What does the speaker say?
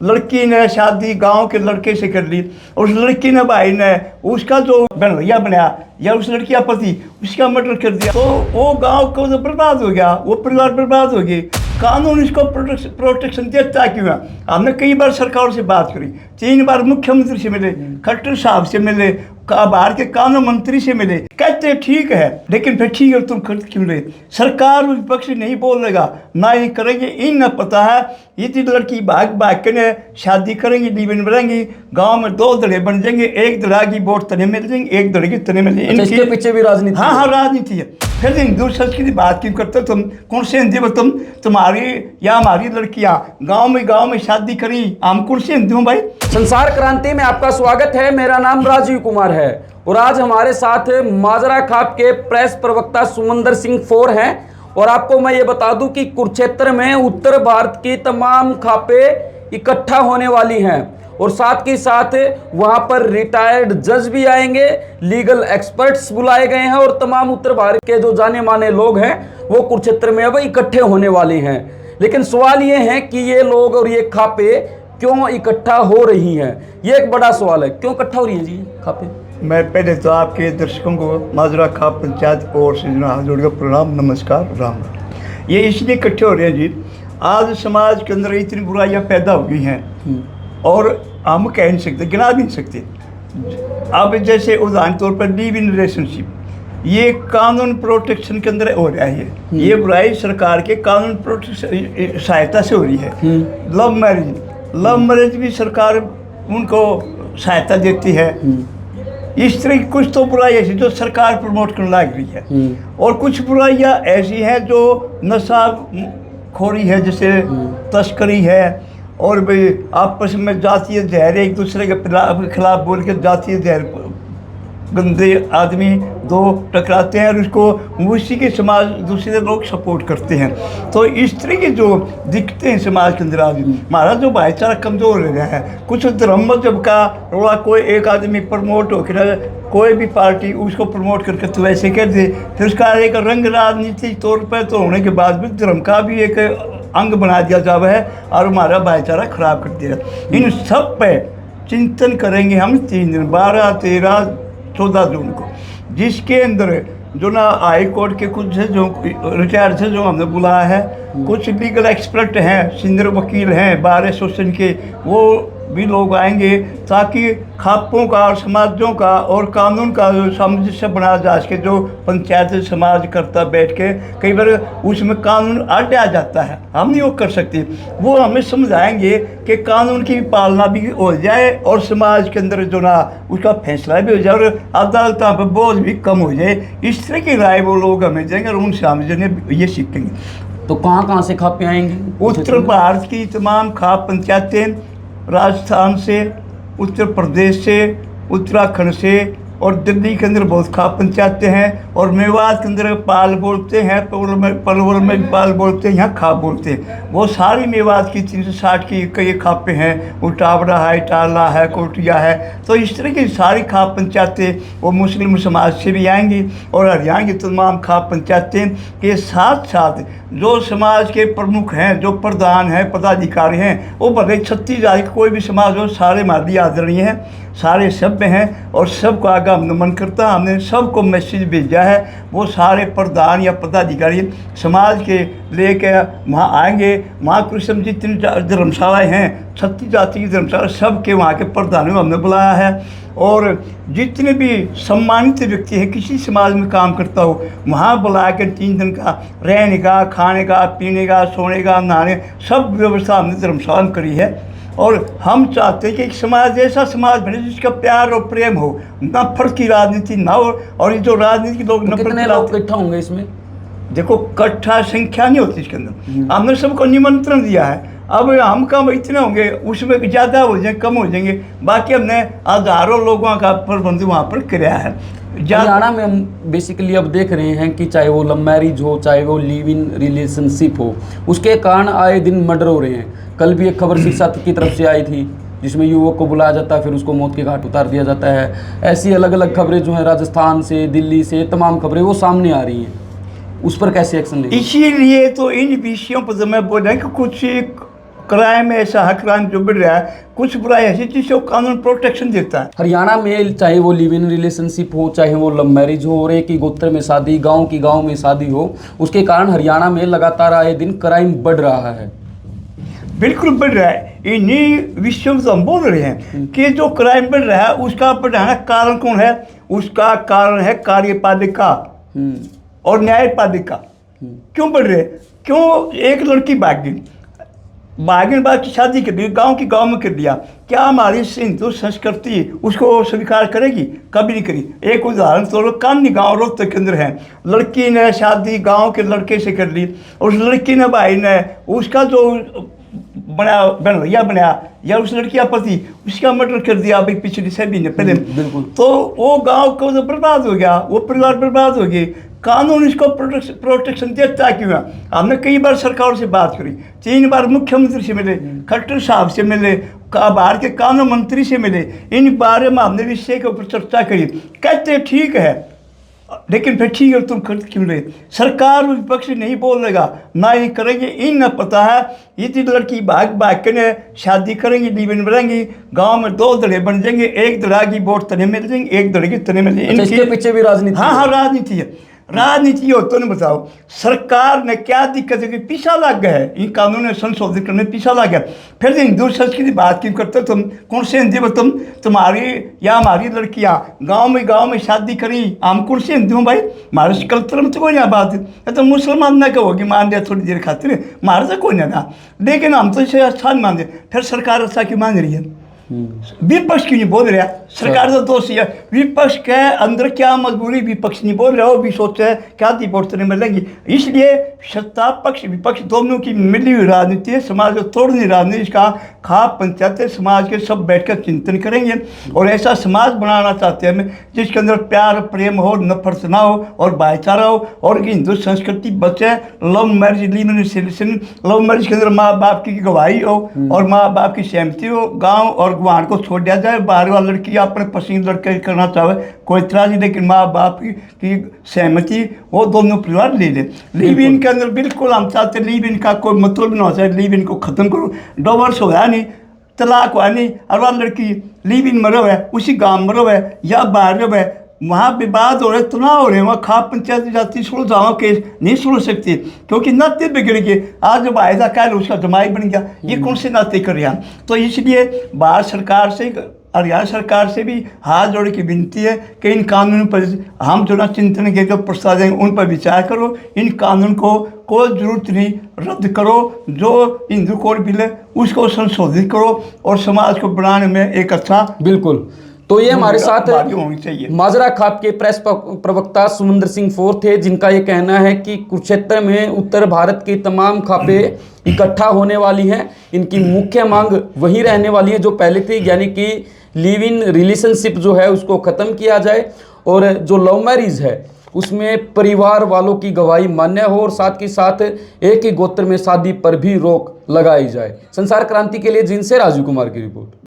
लड़की ने शादी गांव के लड़के से कर ली, और उस लड़की ने भाई ने उसका जो भैया बनाया या उस लड़की का पति उसका मर्डर कर दिया, तो वो गांव को तो बर्बाद हो गया, वो परिवार बर्बाद हो गई। कानून इसको प्रोटेक्शन देता क्यों है? हमने कई बार सरकार से बात करी, 3 बार मुख्यमंत्री से मिले, खट्टर साहब से मिले, बाहर के कानून मंत्री से मिले, कहते ठीक है, लेकिन फिर ठीक है तुम कर क्यों रहे? सरकार विपक्ष नहीं बोलेगा, ना ये करेंगे। इन पता है ये लड़की भाग भाग के ने शादी करेंगी, लिव-इन बनाएंगी, गांव में 2 धड़े बन जाएंगे, एक धड़ा की वोट तने मिल जाएंगे, एक धड़े की तने मिल जाएंगे। इसके पीछे भी राजनीति? हाँ, राजनीति है। फिर हिंदू संस्कृति बात क्यों करते तुम? कौन से हिंदू हो तुम्हारी या हमारी लड़कियां गांव में शादी करी, हम कौन से हिंदू भाई? संसार क्रांति में आपका स्वागत है। मेरा नाम राजीव कुमार है और आज हमारे साथ माजरा खाप के प्रेस प्रवक्ता सुमंदर सिंह फोर हैं। और आपको मैं ये बता दूं कि कुरुक्षेत्र में उत्तर भारत की तमाम खापें इकट्ठा होने वाली हैं और साथ ही साथ वहां पर रिटायर्ड जज भी आएंगे, लीगल एक्सपर्ट्स बुलाए गए हैं और तमाम उत्तर भारत के जो जाने माने लोग हैं वो कुरुक्षेत्र में अब इकट्ठे होने वाले हैं। लेकिन सवाल ये है कि ये लोग और ये खापें क्यों इकट्ठा हो रही हैं? ये एक बड़ा सवाल है, क्यों इकट्ठा हो रही है जी खापें? मैं पहले तो आपके दर्शकों को माजरा खाप पंचायत और से हाथ जोड़कर प्रणाम, नमस्कार, राम राम। ये इसलिए इकट्ठे हो रहे हैं जी, आज समाज के अंदर इतनी बुराइयां पैदा हो गई हैं और हम कह नहीं सकते, गिना भी नहीं सकते। अब जैसे उदाहरण तौर पर लिव इन रिलेशनशिप, ये कानून प्रोटेक्शन के अंदर हो रहा है। ये बुराई सरकार के कानून प्रोटेक्शन सहायता से हो रही है। लव मैरिज भी सरकार उनको सहायता देती है। इस तरह की कुछ तो बुराई ऐसी जो सरकार प्रमोट करने लग रही है, और कुछ बुराइयाँ ऐसी हैं जो नशा खोरी है, जैसे तस्करी है, और भाई आपस में जातीय जहर, एक दूसरे के खिलाफ बोल के जातीय जहर, गंदे आदमी 2 टकराते हैं और उसको उसी के समाज दूसरे लोग सपोर्ट करते हैं। तो इस तरह के जो दिखते हैं समाज के अंदर आज हमारा जो भाईचारा कमज़ोर हो गया है। कुछ धर्म मजहब का रोड़ा, कोई एक आदमी प्रमोट हो कर कोई भी पार्टी उसको प्रमोट करके तो ऐसे कर दे, फिर उसका एक रंग राजनीतिक तौर पर तो होने के बाद भी धर्म का भी एक अंग बना दिया जावा है और हमारा भाईचारा खराब कर दिया। इन सब पे चिंतन करेंगे हम 3 दिन, 12, 13, 14 जून को, जिसके अंदर जो ना हाई कोर्ट के कुछ जो रिटायर्ड से जो हमने बुलाया है, कुछ लीगल एक्सपर्ट हैं, सीनियर वकील हैं, बार एसोसिएशन के, वो भी लोग आएंगे ताकि खापों का और समाजों का और कानून का जो सामंजस्य बनाया जा सके। जो पंचायत समाज करता बैठ के कई बार उसमें कानून अड़ आ जाता है, हम नहीं वो कर सकते, वो हमें समझाएंगे कि कानून की पालना भी हो जाए और समाज के अंदर जो ना उसका फैसला भी हो जाए और अदालतों पर बोझ भी कम हो जाए। इस तरह की राय वो लोग हमें देंगे और उनसे हम ये सीखेंगे। तो कहाँ से खापें आएंगी? उत्तर भारत की तमाम खाप पंचायतें, राजस्थान से, उत्तर प्रदेश से, उत्तराखंड से और दिल्ली के अंदर बहुत खाप पंचायतें हैं, और मेवात के अंदर पाल बोलते हैं, पलवल में पाल बोलते हैं, यहाँ खाप बोलते हैं। वो सारी मेवात की 360 की कई खापें हैं, उटावड़ा है, इटाला है, कोटिया है। तो इस तरह की सारी खाप पंचायतें वो मुस्लिम समाज से भी आएंगी और हरियाणा की तमाम खाप पंचायतें के साथ साथ जो समाज के प्रमुख हैं, जो प्रधान हैं, पदाधिकारी हैं, वो भले 36 जाति कोई भी समाज हो, सारे हमारे लिए आदरणीय हैं, सारे सभ्य हैं और सबको आगे हम नमन करता। हमने सबको मैसेज भेजा है, वो सारे प्रधान या पदाधिकारी समाज के लेके वहाँ आएंगे। वहाँ कृष्ण जितनी धर्मशालाएँ हैं, 36 जाति की धर्मशाला, सबके वहाँ के प्रधानों को हमने बुलाया है। और जितने भी सम्मानित व्यक्ति हैं, किसी समाज में काम करता हो, वहाँ बुला कर 3 दिन का रहने का, खाने का, पीने का, सोने का, नहाने, सब व्यवस्था हमने धर्मशाला में करी है। और हम चाहते हैं कि एक समाज ऐसा समाज बने जिसका प्यार और प्रेम हो, नफरत की राजनीति ना हो। और ये जो राजनीति लोग कितने लोग इकट्ठा होंगे इसमें? देखो, इकट्ठा संख्या नहीं होती इसके अंदर, हमने सबको निमंत्रण दिया है। अब हम कम इतने होंगे, उसमें ज़्यादा हो जाएंगे, कम हो जाएंगे, बाकी हमने हज़ारों लोगों का प्रबंध वहाँ पर किया है। हरियाणा में हम बेसिकली अब देख रहे हैं कि चाहे वो लव मैरिज हो, चाहे वो लिव इन रिलेशनशिप हो, उसके कारण आए दिन मर्डर हो रहे हैं। कल भी एक खबर सिरसा की तरफ से आई थी जिसमें युवक को बुलाया जाता है, फिर उसको मौत के घाट उतार दिया जाता है। ऐसी अलग अलग खबरें जो हैं राजस्थान से, दिल्ली से, तमाम खबरें वो सामने आ रही हैं। उस पर कैसे एक्शन लेंगे? इसीलिए तो इन विषयों पर मैं बोल रहा हूँ कि कुछ क्राइम ऐसा है, क्राइम जो बढ़ रहा है, कुछ बुराई ऐसी जिसको कानून प्रोटेक्शन देता है। हरियाणा में चाहे वो लिव इन रिलेशनशिप हो, चाहे वो लव मैरिज हो, और एक ही गोत्र में शादी, गांव की गांव में शादी हो, उसके कारण हरियाणा में लगातार आए दिन क्राइम बढ़ रहा है। बिल्कुल बढ़ रहा है। इन्हीं विषयों में तो हम बोल रहे हैं कि जो क्राइम बढ़ रहा है उसका बढ़ाना कारण कौन है? उसका कारण है कार्यपालिका और न्यायपालिका। क्यों बढ़ रहे? क्यों एक लड़की भागिन बाद की शादी कर दी, गांव की गांव में कर दिया, क्या हमारी हिंदू संस्कृति उसको स्वीकार करेगी? कभी नहीं करी। एक उदाहरण तो लोग काननी गाँव रोहतक के अंदर है, लड़की ने शादी गांव के लड़के से कर ली, उस लड़की ने भाई ने उसका जो बनैया बनाया या उस लड़की का पति उसका मर्डर कर दिया अभी पिछली 6 महीने पहले। बिल्कुल। तो वो गांव को तो बर्बाद हो गया, वो परिवार बर्बाद हो गए। कानून इसको प्रोटेक्शन देता क्यों है? हमने कई बार सरकार से बात करी, 3 बार मुख्यमंत्री से मिले, खट्टर साहब से मिले, बाहर के कानून मंत्री से मिले, इन बारे में हमने विषय के ऊपर चर्चा करी। कहते ठीक है, लेकिन फिर ठीक है तुम कर क्यों रहे? सरकार विपक्ष नहीं बोलेगा, ना ही करेंगे। इन पता है ये लड़की भाग के ने शादी करेंगी, लिव-इन बनाएंगी, गांव में 2 धड़े बन जाएंगे, एक धड़ा की वोट तने मिल जाएंगे, एक धड़े की तने मिल जाएंगे। इसके पीछे भी राजनीति? हाँ, राजनीति है। राजनीति हो तो नहीं बताओ, सरकार ने क्या दिक्कत है कि पीछा लग गया है, इन कानून में संशोधित करने पीछा लग गया। फिर हिंदू संस्कृति बात क्यों करते? तुम कौन से हिंदू? तुम्हारी या हमारी लड़कियां गांव में शादी करी, हम कौन से हिंदू भाई? हमारे कल्चर में तो कोई ना बात है। तो मुसलमान ना कहोगे मान लिया थोड़ी देर खातिर, हमारे तो कोई ना, लेकिन हम तो इसे अच्छा नहीं मान रहे। फिर सरकार अच्छा क्यों मान रही है? विपक्ष क्यों नहीं बोल रहा? सरकार तो दोषी है। विपक्ष के अंदर क्या मजबूरी? विपक्ष नहीं बोल रहा, वो भी सोचते हैं क्या दी वोट नहीं मिलेंगी। इसलिए सत्ता पक्ष विपक्ष दोनों की मिली हुई राजनीति है, समाज को तोड़ने राजनीति। इसका खाप पंचायतें समाज के सब बैठकर चिंतन करेंगे और ऐसा समाज बनाना चाहते हैं हम जिसके अंदर प्यार प्रेम हो, नफरत ना हो और भाईचारा हो और हिंदू संस्कृति बचे। Love marriage, live in relation, love marriage के अंदर माँ बाप की गवाही हो और माँ बाप की सहमति हो, गाँव और गुआन को छोड़ दिया जाए। बाहर वाला लड़की अपने पसंद लड़के करना चाहे कोई इतराज नहीं, लेकिन माँ बाप की सहमति वो दोनों परिवार ले ले। लिव इन के अंदर बिल्कुल हम चाहते लिव इन का कोई मतलब ना हो जाए, लिव इन को ख़त्म करो। डिवोर्स हो नहीं, तलाक हुआ नहीं, और वह लड़की लिव इन मरो है, उसी गाँव मरो है या बाहर रहो है, वहाँ विवाद हो रहे, तनाव हो रहे हैं, वहाँ खाप पंचायत जाती सुलझाओ केस नहीं सुलझ सकती क्योंकि नाते बिगड़ गए। आज जब आयदा कह उसका जमाई बन गया, ये कौन से नाते कर रहा? तो इसलिए भारत सरकार से, हरियाणा सरकार से भी हाथ जोड़ की विनती है कि इन कानून पर हम जो ना चिंतन के जो प्रस्ताव देंगे उन पर विचार करो। इन कानून को कोई जरूरत नहीं, रद्द करो। जो हिंदू कोड बिल है उसको संशोधित करो और समाज को बनाने में एक अच्छा। बिल्कुल। तो ये हमारे साथ होनी चाहिए माजरा खाप के प्रेस प्रवक्ता सुमंदर सिंह फोर थे, जिनका ये कहना है कि कुरुक्षेत्र में उत्तर भारत की तमाम खापें इकट्ठा होने वाली हैं। इनकी मुख्य मांग वही रहने वाली है जो पहले थी, यानी कि लिव इन रिलेशनशिप जो है उसको ख़त्म किया जाए और जो लव मैरिज है उसमें परिवार वालों की गवाही मान्य हो और साथ ही साथ एक ही गोत्र में शादी पर भी रोक लगाई जाए। संसार क्रांति के लिए जिनसे राजीव कुमार की रिपोर्ट।